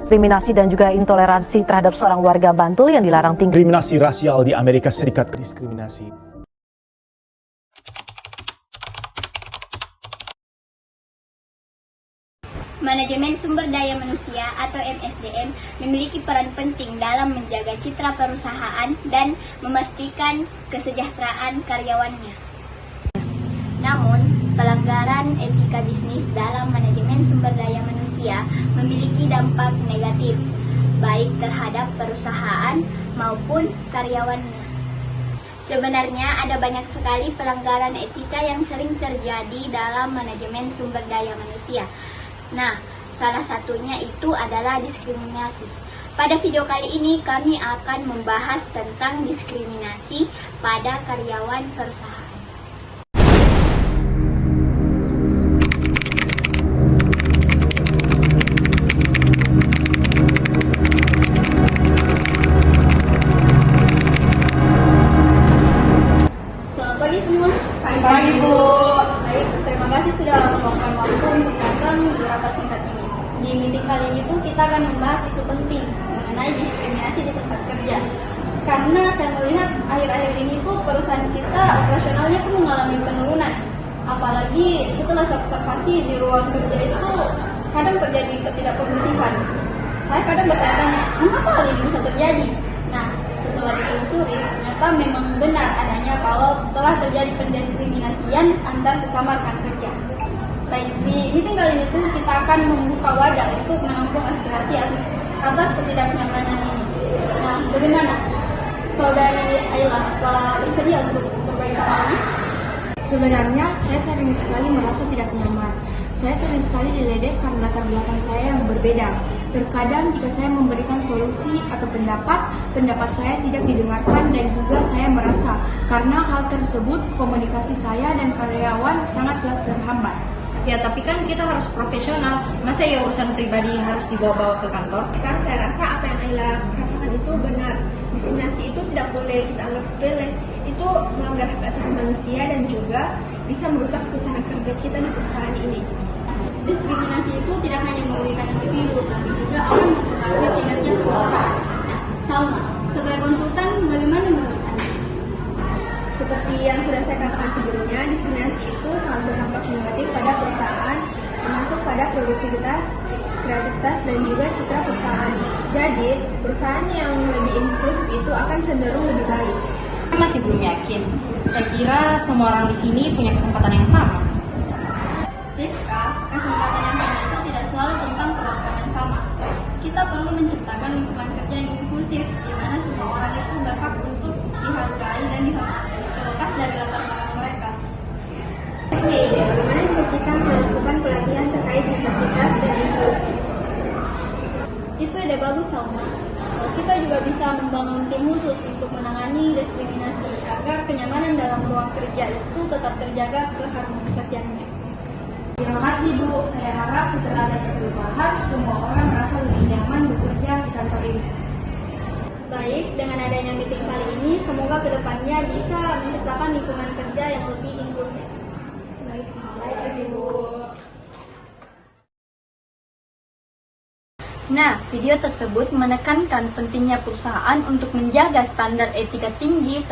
diskriminasi dan juga intoleransi terhadap seorang warga Bantul yang dilarang tinggal. Diskriminasi rasial di Amerika Serikat. Diskriminasi. Manajemen Sumber Daya Manusia atau MSDM memiliki peran penting dalam menjaga citra perusahaan dan memastikan kesejahteraan karyawannya. Namun, pelanggaran etika bisnis dalam manajemen sumber daya manusia memiliki dampak negatif, baik terhadap perusahaan maupun karyawannya. Sebenarnya ada banyak sekali pelanggaran etika yang sering terjadi dalam manajemen sumber daya manusia. Nah, salah satunya itu adalah diskriminasi. Pada video kali ini kami akan membahas tentang diskriminasi pada karyawan perusahaan. Selamat pagi semua. Pagi, Bu. Baik, terima kasih sudah meluangkan waktu untuk datang di rapat singkat ini. Di meeting kali ini tuh kita akan membahas isu penting mengenai diskriminasi di tempat kerja. Karena saya melihat akhir-akhir ini tuh perusahaan kita operasionalnya tuh mengalami penurunan. Apalagi setelah saya observasi di ruang kerja itu kadang terjadi ketidakproduktifan. Saya kadang bertanya-tanya, mengapa hal ini bisa terjadi? Nah, setelah ditelusuri, ternyata memang benar adanya kalau telah terjadi pendiskriminasian antar sesama rekan kerja. Baik, di meeting kali ini tuh kita akan membuka wadah untuk menampung aspirasi atas ketidaknyamanan ini. Nah, bagaimana? Saudari Ayla, apa bersedia untuk berbagi pengalaman? Sebenarnya saya sering sekali merasa tidak nyaman. Saya sering sekali diledek karena latar belakang saya yang berbeda. Terkadang jika saya memberikan solusi atau pendapat saya tidak didengarkan dan juga saya merasa karena hal tersebut komunikasi saya dan karyawan sangatlah terhambat. Ya, tapi kan kita harus profesional. Masa ya urusan pribadi harus dibawa-bawa ke kantor? Saya rasa apa yang Ayla rasakan itu benar. Diskriminasi itu tidak boleh kita anggap sepele. Itu melanggar hak asasi manusia dan juga bisa merusak suasana kerja kita di perusahaan ini. Diskriminasi itu tidak hanya merugikan individu, tapi juga akan mempengaruhi kinerja perusahaan. Nah, Salma, sebagai konsultan, bagaimana menurut Anda? Seperti yang sudah saya katakan sebelumnya, diskriminasi itu sangat berdampak negatif pada perusahaan, termasuk pada produktivitas, kreativitas, dan juga citra perusahaan. Jadi, perusahaan yang lebih inklusif itu akan cenderung lebih baik. Saya masih belum yakin. Saya kira semua orang di sini punya kesempatan yang sama. Tifka, kesempatan yang sama itu tidak selalu tentang perlakuan yang sama. Kita perlu menciptakan lingkungan kerja yang inklusif, di mana semua orang itu berhak untuk dihargai dan dihormati, terlepas dari latar belakang mereka. Oke, bagaimana jika kita melakukan pelatihan terkait diversitas dan inklusi? Itu ide bagus, Salma. Kita juga bisa membangun tim khusus untuk menangani diskriminasi agar kenyamanan dalam ruang kerja itu tetap terjaga keharmonisasiannya. Terima kasih, Bu. Saya harap setelah ada perubahan, semua orang merasa lebih nyaman bekerja di kantor ini. Baik, dengan adanya meeting kali ini, semoga kedepannya bisa menciptakan lingkungan kerja yang lebih inklusif. Baik, Ibu. Nah, video tersebut menekankan pentingnya perusahaan untuk menjaga standar etika tinggi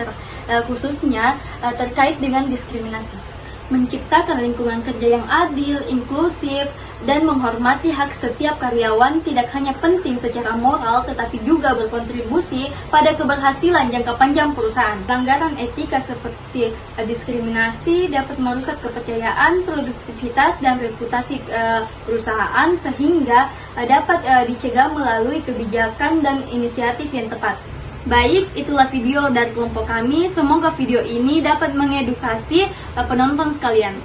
khususnya terkait dengan diskriminasi. Menciptakan lingkungan kerja yang adil, inklusif, dan menghormati hak setiap karyawan tidak hanya penting secara moral, tetapi juga berkontribusi pada keberhasilan jangka panjang perusahaan. Pelanggaran etika seperti diskriminasi dapat merusak kepercayaan, produktivitas, dan reputasi perusahaan sehingga dapat dicegah melalui kebijakan dan inisiatif yang tepat. Baik, itulah video dari kelompok kami. Semoga video ini dapat mengedukasi penonton sekalian.